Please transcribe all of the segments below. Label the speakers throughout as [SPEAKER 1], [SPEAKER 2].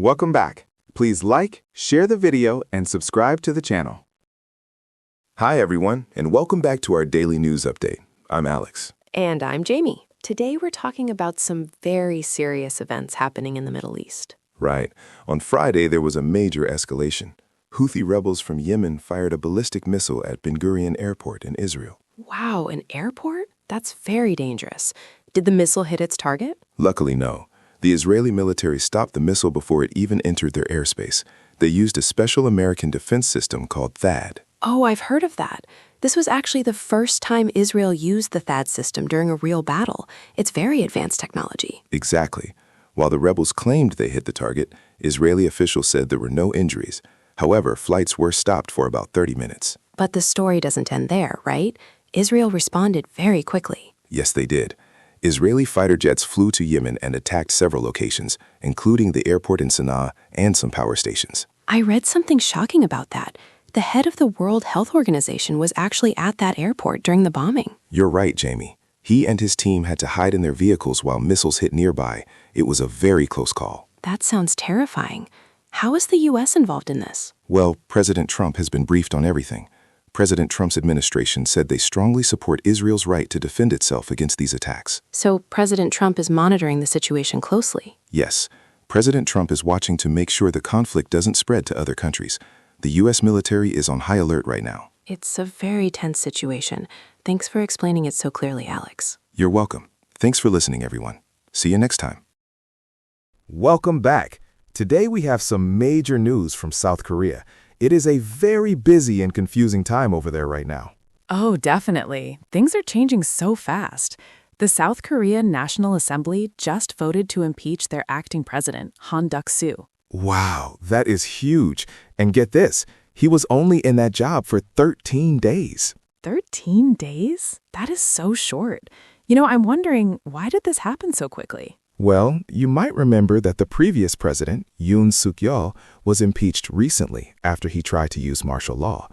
[SPEAKER 1] Welcome back. Please like, share the video, and subscribe to the channel.
[SPEAKER 2] Hi, everyone, and welcome back to our daily news update. I'm Alex.
[SPEAKER 3] And I'm Jamie. Today we're talking about some very serious events happening in the Middle East.
[SPEAKER 2] Right. On Friday, there was a major escalation. Houthi rebels from Yemen fired a ballistic missile at Ben Gurion Airport in Israel.
[SPEAKER 3] Wow, an airport? That's very dangerous. Did the missile hit its target?
[SPEAKER 2] Luckily, no. The Israeli military stopped the missile before it even entered their airspace. They used a special American defense system called THAAD.
[SPEAKER 3] Oh, I've heard of that. This was actually the first time Israel used the THAAD system during a real battle. It's very advanced technology.
[SPEAKER 2] Exactly. While the rebels claimed they hit the target, Israeli officials said there were no injuries. However, flights were stopped for about 30 minutes.
[SPEAKER 3] But the story doesn't end there, right? Israel responded very quickly.
[SPEAKER 2] Yes, they did. Israeli fighter jets flew to Yemen and attacked several locations, including the airport in Sana'a and some power stations.
[SPEAKER 3] I read something shocking about that. The head of the World Health Organization was actually at that airport during the bombing.
[SPEAKER 2] You're right, Jamie. He and his team had to hide in their vehicles while missiles hit nearby. It was a very close call.
[SPEAKER 3] That sounds terrifying. How is the U.S. involved in this?
[SPEAKER 2] Well, President Trump has been briefed on everything. President Trump's administration said they strongly support Israel's right to defend itself against these attacks.
[SPEAKER 3] So President Trump is monitoring the situation closely?
[SPEAKER 2] Yes. President Trump is watching to make sure the conflict doesn't spread to other countries. The U.S. military is on high alert right now.
[SPEAKER 3] It's a very tense situation. Thanks for explaining it so clearly, Alex.
[SPEAKER 2] You're welcome. Thanks for listening, everyone. See you next time.
[SPEAKER 4] Welcome back. Today we have some major news from South Korea. It is a very busy and confusing time over there right now.
[SPEAKER 5] Oh, definitely. Things are changing so fast. The South Korean National Assembly just voted to impeach their acting president, Han Duck-soo.
[SPEAKER 4] Wow, that is huge. And get this, he was only in that job for 13 days.
[SPEAKER 5] 13 days? That is so short. I'm wondering, why did this happen so quickly?
[SPEAKER 4] Well, you might remember that the previous president, Yoon Suk-yeol, was impeached recently after he tried to use martial law.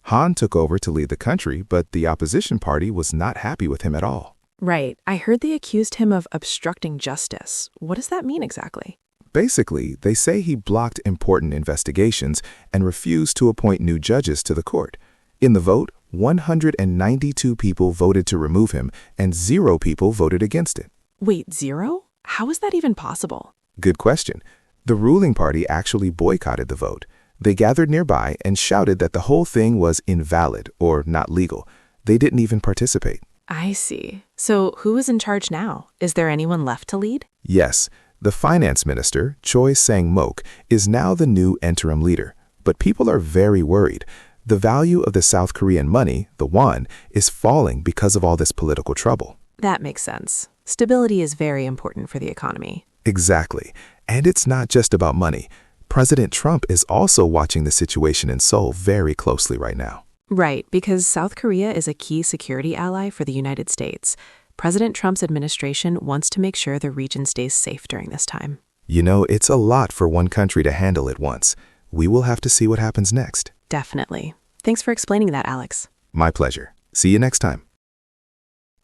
[SPEAKER 4] Han took over to lead the country, but the opposition party was not happy with him at all.
[SPEAKER 5] Right. I heard they accused him of obstructing justice. What does that mean exactly?
[SPEAKER 4] Basically, they say he blocked important investigations and refused to appoint new judges to the court. In the vote, 192 people voted to remove him, and 0 people voted against it.
[SPEAKER 5] Wait, 0? How is that even possible?
[SPEAKER 4] Good question. The ruling party actually boycotted the vote. They gathered nearby and shouted that the whole thing was invalid or not legal. They didn't even participate.
[SPEAKER 5] I see. So who is in charge now? Is there anyone left to lead?
[SPEAKER 4] Yes. The finance minister, Choi Sang-mok, is now the new interim leader. But people are very worried. The value of the South Korean money, the won, is falling because of all this political trouble.
[SPEAKER 5] That makes sense. Stability is very important for the economy.
[SPEAKER 4] Exactly. And it's not just about money. President Trump is also watching the situation in Seoul very closely right now.
[SPEAKER 5] Right, because South Korea is a key security ally for the United States. President Trump's administration wants to make sure the region stays safe during this time.
[SPEAKER 4] It's a lot for one country to handle at once. We will have to see what happens next.
[SPEAKER 5] Definitely. Thanks for explaining that, Alex.
[SPEAKER 4] My pleasure. See you next time.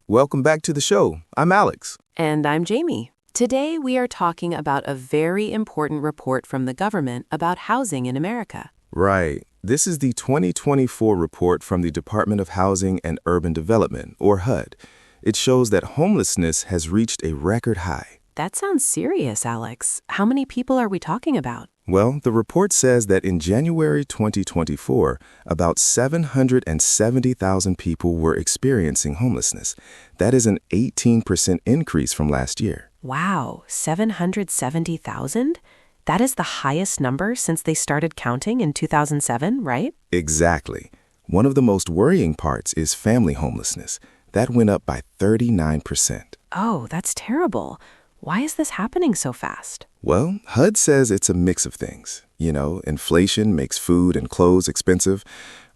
[SPEAKER 1] Welcome back to the show. I'm Alex.
[SPEAKER 3] And I'm Jamie. Today we are talking about a very important report from the government about housing in America.
[SPEAKER 2] Right. This is the 2024 report from the Department of Housing and Urban Development, or HUD. It shows that homelessness has reached a record high.
[SPEAKER 3] That sounds serious, Alex. How many people are we talking about?
[SPEAKER 2] Well, the report says that in January 2024, about 770,000 people were experiencing homelessness. That is an 18% increase from last year.
[SPEAKER 3] Wow, 770,000? That is the highest number since they started counting in 2007, right?
[SPEAKER 2] Exactly. One of the most worrying parts is family homelessness. That went up by 39%.
[SPEAKER 3] Oh, that's terrible. Why is this happening so fast?
[SPEAKER 2] Well, HUD says it's a mix of things. Inflation makes food and clothes expensive.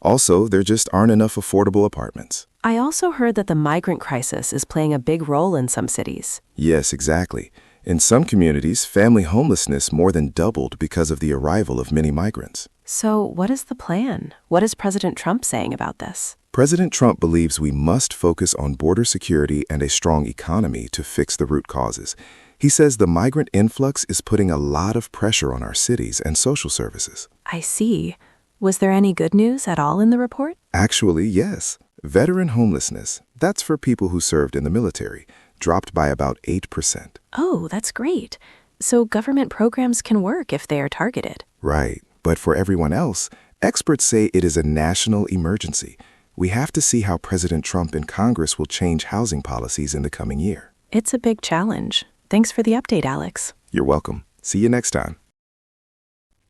[SPEAKER 2] Also, there just aren't enough affordable apartments.
[SPEAKER 3] I also heard that the migrant crisis is playing a big role in some cities.
[SPEAKER 2] Yes, exactly. In some communities, family homelessness more than doubled because of the arrival of many migrants.
[SPEAKER 3] So what is the plan? What is President Trump saying about this?
[SPEAKER 2] President Trump believes we must focus on border security and a strong economy to fix the root causes. He says the migrant influx is putting a lot of pressure on our cities and social services.
[SPEAKER 3] I see. Was there any good news at all in the report?
[SPEAKER 2] Actually, yes. Veteran homelessness, that's for people who served in the military, dropped by about 8%.
[SPEAKER 3] Oh, that's great. So government programs can work if they are targeted.
[SPEAKER 2] Right. But for everyone else, experts say it is a national emergency. We have to see how President Trump and Congress will change housing policies in the coming year.
[SPEAKER 3] It's a big challenge. Thanks for the update, Alex.
[SPEAKER 2] You're welcome. See you next time.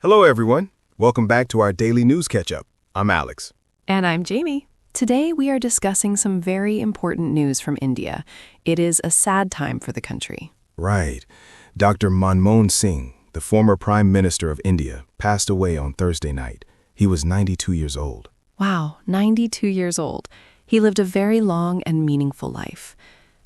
[SPEAKER 6] Hello, everyone. Welcome back to our daily news catch-up. I'm Alex.
[SPEAKER 5] And I'm Jamie. Today, we are discussing some very important news from India. It is a sad time for the country.
[SPEAKER 6] Right. Dr. Manmohan Singh, the former Prime Minister of India, passed away on Thursday night. He was 92 years old.
[SPEAKER 5] Wow, 92 years old. He lived a very long and meaningful life.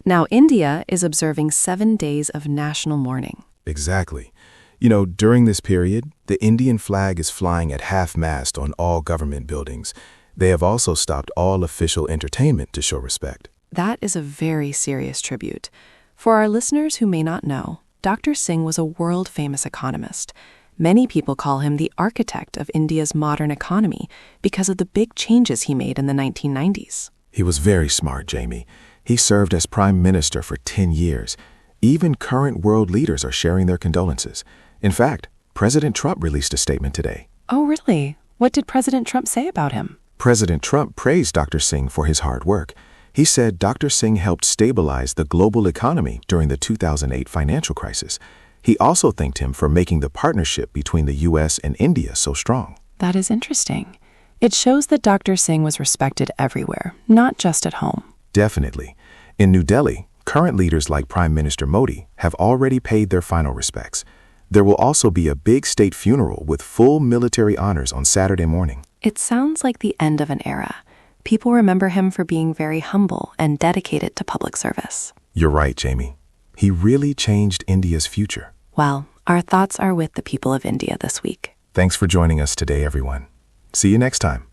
[SPEAKER 5] Now, India is observing 7 days of national mourning.
[SPEAKER 6] Exactly. You know, during this period, the Indian flag is flying at half-mast on all government buildings. They have also stopped all official entertainment to show respect.
[SPEAKER 5] That is a very serious tribute. For our listeners who may not know, Dr. Singh was a world-famous economist. Many people call him the architect of India's modern economy because of the big changes he made in the 1990s.
[SPEAKER 6] He was very smart, Jamie. He served as Prime Minister for 10 years. Even current world leaders are sharing their condolences. In fact, President Trump released a statement today.
[SPEAKER 5] Oh, really? What did President Trump say about him?
[SPEAKER 6] President Trump praised Dr. Singh for his hard work. He said Dr. Singh helped stabilize the global economy during the 2008 financial crisis. He also thanked him for making the partnership between the U.S. and India so strong.
[SPEAKER 5] That is interesting. It shows that Dr. Singh was respected everywhere, not just at home.
[SPEAKER 6] Definitely. In New Delhi, current leaders like Prime Minister Modi have already paid their final respects. There will also be a big state funeral with full military honors on Saturday morning.
[SPEAKER 3] It sounds like the end of an era. People remember him for being very humble and dedicated to public service.
[SPEAKER 6] You're right, Jamie. He really changed India's future.
[SPEAKER 3] Well, our thoughts are with the people of India this week.
[SPEAKER 6] Thanks for joining us today, everyone. See you next time.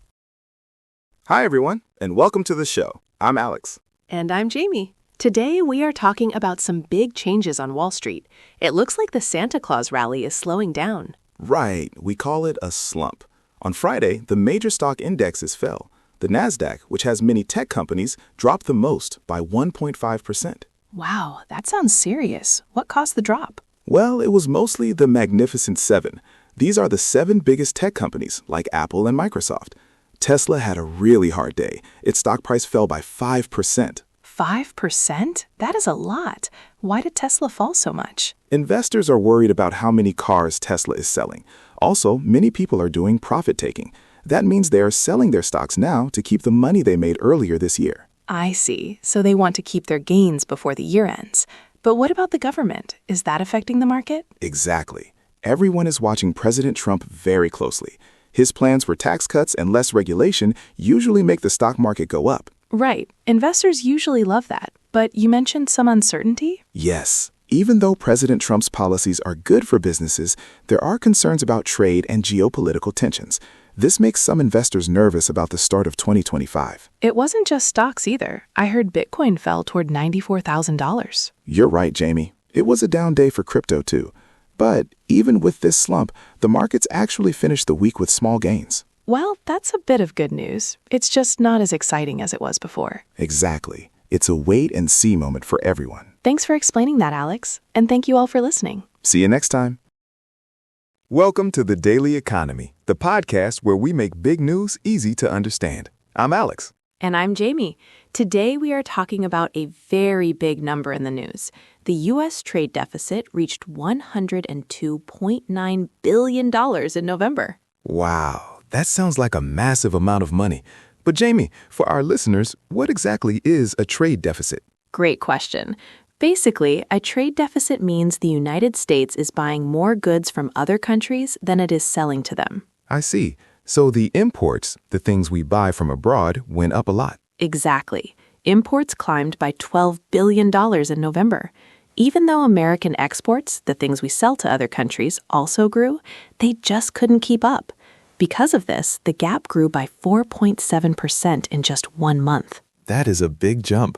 [SPEAKER 1] Hi, everyone, and welcome to the show. I'm Alex.
[SPEAKER 7] And I'm Jamie. Today, we are talking about some big changes on Wall Street. It looks like the Santa Claus rally is slowing down.
[SPEAKER 1] Right, we call it a slump. On Friday, the major stock indexes fell. The Nasdaq, which has many tech companies, dropped the most by 1.5%.
[SPEAKER 7] Wow, that sounds serious. What caused the drop?
[SPEAKER 1] Well, it was mostly the Magnificent Seven. These are the 7 biggest tech companies, like Apple and Microsoft. Tesla had a really hard day. Its stock price fell by 5%.
[SPEAKER 7] 5%? That is a lot. Why did Tesla fall so much?
[SPEAKER 1] Investors are worried about how many cars Tesla is selling. Also, many people are doing profit-taking. That means they are selling their stocks now to keep the money they made earlier this year.
[SPEAKER 7] I see. So they want to keep their gains before the year ends. But what about the government? Is that affecting the market?
[SPEAKER 1] Exactly. Everyone is watching President Trump very closely. His plans for tax cuts and less regulation usually make the stock market go up.
[SPEAKER 7] Right. Investors usually love that. But you mentioned some uncertainty?
[SPEAKER 1] Yes. Even though President Trump's policies are good for businesses, there are concerns about trade and geopolitical tensions. This makes some investors nervous about the start of 2025.
[SPEAKER 7] It wasn't just stocks either. I heard Bitcoin fell toward $94,000.
[SPEAKER 1] You're right, Jamie. It was a down day for crypto, too. But even with this slump, the markets actually finished the week with small gains.
[SPEAKER 7] Well, that's a bit of good news. It's just not as exciting as it was before.
[SPEAKER 1] Exactly. It's a wait-and-see moment for everyone.
[SPEAKER 7] Thanks for explaining that, Alex. And thank you all for listening.
[SPEAKER 1] See you next time.
[SPEAKER 2] Welcome to The Daily Economy, the podcast where we make big news easy to understand. I'm Alex.
[SPEAKER 7] And I'm Jamie. Today we are talking about a very big number in the news. The U.S. trade deficit reached $102.9 billion in November.
[SPEAKER 2] Wow, that sounds like a massive amount of money. But Jamie, for our listeners, what exactly is a trade deficit?
[SPEAKER 7] Great question. Basically, a trade deficit means the United States is buying more goods from other countries than it is selling to them.
[SPEAKER 2] I see. So the imports, the things we buy from abroad, went up a lot.
[SPEAKER 7] Exactly. Imports climbed by $12 billion in November. Even though American exports, the things we sell to other countries, also grew, they just couldn't keep up. Because of this, the gap grew by 4.7% in just 1 month.
[SPEAKER 2] That is a big jump.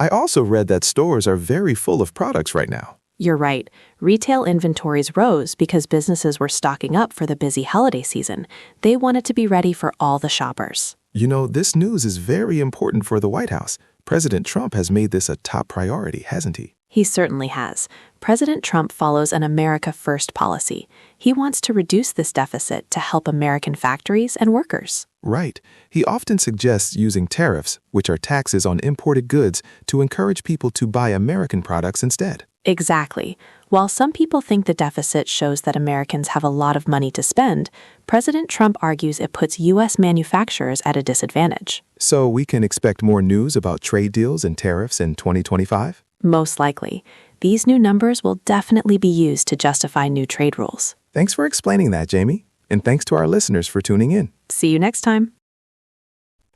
[SPEAKER 2] I also read that stores are very full of products right now.
[SPEAKER 7] You're right. Retail inventories rose because businesses were stocking up for the busy holiday season. They wanted to be ready for all the shoppers.
[SPEAKER 4] You know, this news is very important for the White House. President Trump has made this a top priority, hasn't he?
[SPEAKER 7] He certainly has. President Trump follows an America First policy. He wants to reduce this deficit to help American factories and workers.
[SPEAKER 4] Right. He often suggests using tariffs, which are taxes on imported goods, to encourage people to buy American products instead.
[SPEAKER 7] Exactly. While some people think the deficit shows that Americans have a lot of money to spend, President Trump argues it puts U.S. manufacturers at a disadvantage.
[SPEAKER 4] So we can expect more news about trade deals and tariffs in 2025?
[SPEAKER 7] Most likely. These new numbers will definitely be used to justify new trade rules.
[SPEAKER 4] Thanks for explaining that, Jamie. And thanks to our listeners for tuning in.
[SPEAKER 7] See you next time.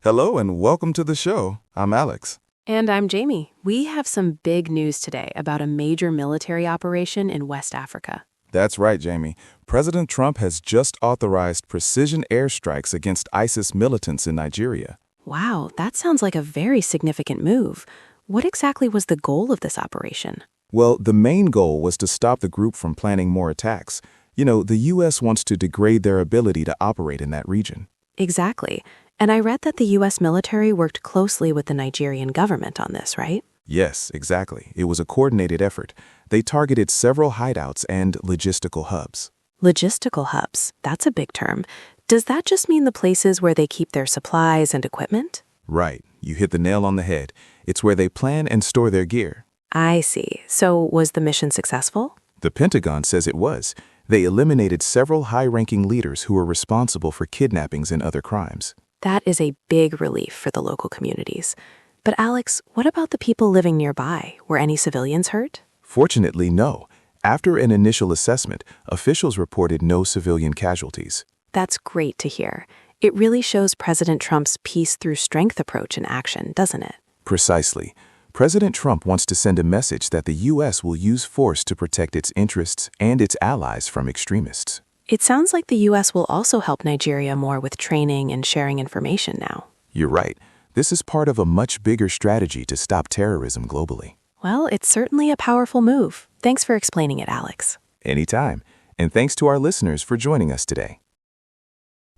[SPEAKER 2] Hello and welcome to the show. I'm Alex.
[SPEAKER 3] And I'm Jamie. We have some big news today about a major military operation in West Africa.
[SPEAKER 2] That's right, Jamie. President Trump has just authorized precision airstrikes against ISIS militants in Nigeria.
[SPEAKER 3] Wow, that sounds like a very significant move. What exactly was the goal of this operation?
[SPEAKER 2] Well, the main goal was to stop the group from planning more attacks. You know, the U.S. wants to degrade their ability to operate in that region.
[SPEAKER 3] Exactly. And I read that the U.S. military worked closely with the Nigerian government on this, right?
[SPEAKER 2] Yes, exactly. It was a coordinated effort. They targeted several hideouts and logistical hubs.
[SPEAKER 3] Logistical hubs. That's a big term. Does that just mean the places where they keep their supplies and equipment?
[SPEAKER 2] Right. You hit the nail on the head. It's where they plan and store their gear.
[SPEAKER 3] I see. So was the mission successful?
[SPEAKER 2] The Pentagon says it was. They eliminated several high-ranking leaders who were responsible for kidnappings and other crimes.
[SPEAKER 3] That is a big relief for the local communities. But Alex, what about the people living nearby? Were any civilians hurt?
[SPEAKER 2] Fortunately, no. After an initial assessment, officials reported no civilian casualties.
[SPEAKER 3] That's great to hear. It really shows President Trump's peace through strength approach in action, doesn't it?
[SPEAKER 2] Precisely. President Trump wants to send a message that the U.S. will use force to protect its interests and its allies from extremists.
[SPEAKER 3] It sounds like the U.S. will also help Nigeria more with training and sharing information now.
[SPEAKER 2] You're right. This is part of a much bigger strategy to stop terrorism globally.
[SPEAKER 3] Well, it's certainly a powerful move. Thanks for explaining it, Alex.
[SPEAKER 2] Anytime. And thanks to our listeners for joining us today.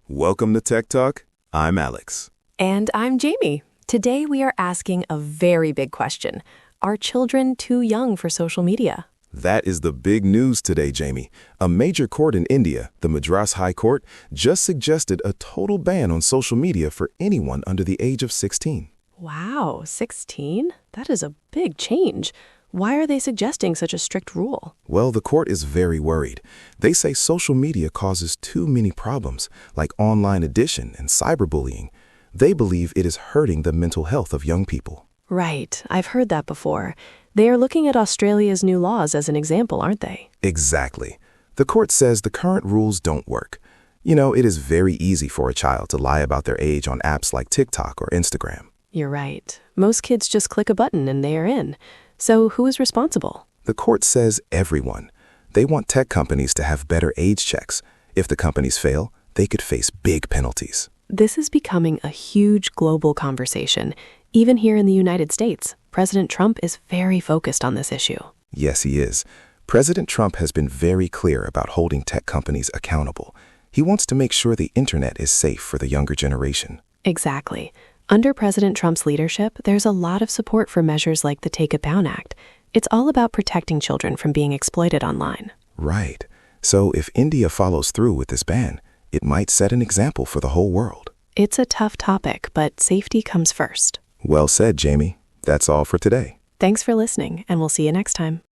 [SPEAKER 2] Welcome to Tech Talk. I'm Alex.
[SPEAKER 5] And I'm Jamie. Today we are asking a very big question. Are children too young for social media?
[SPEAKER 6] That is the big news today, Jamie. A major court in India, the Madras High Court, just suggested a total ban on social media for anyone under the age of 16.
[SPEAKER 5] Wow, 16? That is a big change. Why are they suggesting such a strict rule?
[SPEAKER 6] Well, the court is very worried. They say social media causes too many problems, like online addiction and cyberbullying. They believe it is hurting the mental health of young people.
[SPEAKER 5] Right, I've heard that before. They are looking at Australia's new laws as an example, aren't they?
[SPEAKER 6] Exactly. The court says the current rules don't work. You know, it is very easy for a child to lie about their age on apps like TikTok or Instagram.
[SPEAKER 5] You're right. Most kids just click a button and they are in. So who is responsible?
[SPEAKER 6] The court says everyone. They want tech companies to have better age checks. If the companies fail, they could face big penalties.
[SPEAKER 5] This is becoming a huge global conversation. Even here in the United States, President Trump is very focused on this issue.
[SPEAKER 6] Yes, he is. President Trump has been very clear about holding tech companies accountable. He wants to make sure the internet is safe for the younger generation.
[SPEAKER 5] Exactly. Under President Trump's leadership, there's a lot of support for measures like the Take It Down Act. It's all about protecting children from being exploited online.
[SPEAKER 6] Right. So if India follows through with this ban, it might set an example for the whole world.
[SPEAKER 5] It's a tough topic, but safety comes first.
[SPEAKER 6] Well said, Jamie. That's all for today.
[SPEAKER 5] Thanks for listening, and we'll see you next time.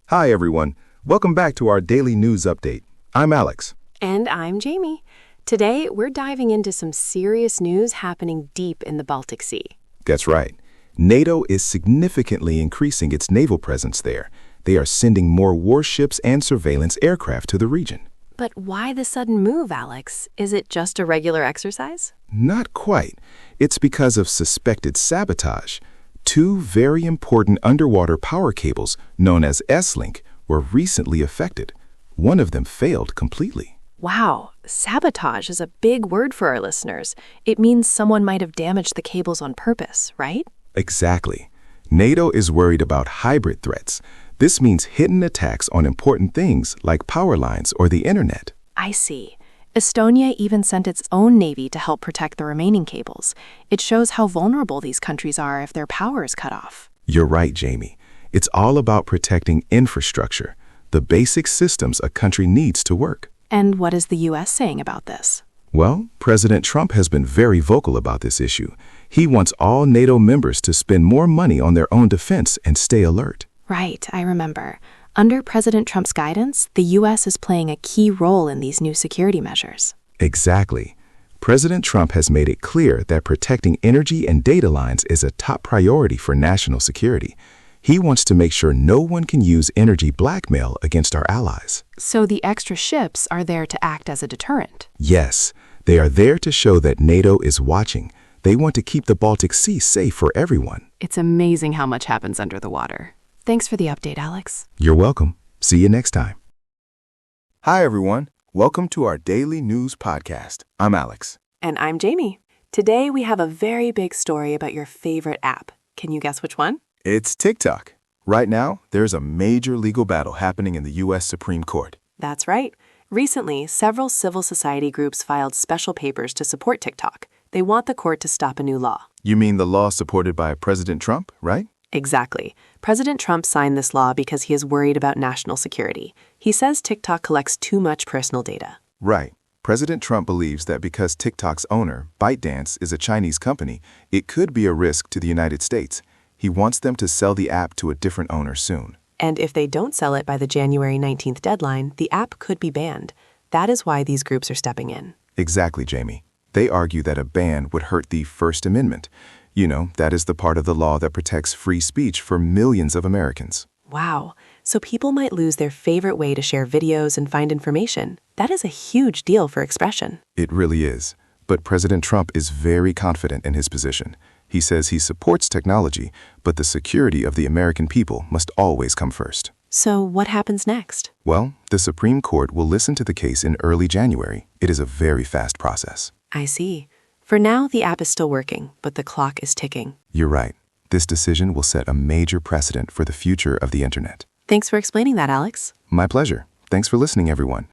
[SPEAKER 2] Hi, everyone. Welcome back to our daily news update. I'm Alex.
[SPEAKER 3] And I'm Jamie. Today, we're diving into some serious news happening deep in the Baltic Sea.
[SPEAKER 2] That's right. NATO is significantly increasing its naval presence there. They are sending more warships and surveillance aircraft to the region.
[SPEAKER 3] But why the sudden move, Alex? Is it just a regular exercise?
[SPEAKER 2] Not quite. It's because of suspected sabotage. Two very important underwater power cables, known as S-Link, were recently affected. One of them failed completely.
[SPEAKER 5] Wow, sabotage is a big word for our listeners. It means someone might have damaged the cables on purpose, right?
[SPEAKER 2] Exactly. NATO is worried about hybrid threats.
[SPEAKER 6] This means hidden attacks on important things like power lines or the internet.
[SPEAKER 5] I see. Estonia even sent its own navy to help protect the remaining cables. It shows how vulnerable these countries are if their power is cut off.
[SPEAKER 6] You're right, Jamie. It's all about protecting infrastructure, the basic systems a country needs to work.
[SPEAKER 5] And what is the U.S. saying about this?
[SPEAKER 6] Well, President Trump has been very vocal about this issue. He wants all NATO members to spend more money on their own defense and stay alert.
[SPEAKER 5] Right, I remember. Under President Trump's guidance, the U.S. is playing a key role in these new security measures.
[SPEAKER 6] Exactly. President Trump has made it clear that protecting energy and data lines is a top priority for national security. He wants to make sure no one can use energy blackmail against our allies.
[SPEAKER 5] So the extra ships are there to act as a deterrent.
[SPEAKER 6] Yes, they are there to show that NATO is watching. They want to keep the Baltic Sea safe for everyone.
[SPEAKER 5] It's amazing how much happens under the water. Thanks for the update, Alex.
[SPEAKER 6] You're welcome. See you next time.
[SPEAKER 2] Hi, everyone. Welcome to our daily news podcast. I'm Alex.
[SPEAKER 7] And I'm Jamie. Today we have a very big story about your favorite app. Can you guess which one?
[SPEAKER 2] It's TikTok. Right now, there's a major legal battle happening in the U.S. Supreme Court.
[SPEAKER 7] That's right. Recently, several civil society groups filed special papers to support TikTok. They want the court to stop a new law.
[SPEAKER 2] You mean the law supported by President Trump, right?
[SPEAKER 7] Exactly. President Trump signed this law because he is worried about national security. He says TikTok collects too much personal data.
[SPEAKER 2] Right. President Trump believes that because TikTok's owner, ByteDance, is a Chinese company, it could be a risk to the United States. He wants them to sell the app to a different owner soon.
[SPEAKER 7] And if they don't sell it by the January 19th deadline, the app could be banned. That is why these groups are stepping in.
[SPEAKER 2] Exactly, Jamie. They argue that a ban would hurt the First Amendment. You know, that is the part of the law that protects free speech for millions of Americans.
[SPEAKER 7] Wow. So people might lose their favorite way to share videos and find information. That is a huge deal for expression.
[SPEAKER 2] It really is. But President Trump is very confident in his position. He says he supports technology, but the security of the American people must always come first.
[SPEAKER 7] So what happens next?
[SPEAKER 2] Well, the Supreme Court will listen to the case in early January. It is a very fast process.
[SPEAKER 7] I see. For now, the app is still working, but the clock is ticking.
[SPEAKER 2] You're right. This decision will set a major precedent for the future of the internet.
[SPEAKER 7] Thanks for explaining that, Alex.
[SPEAKER 2] My pleasure. Thanks for listening, everyone.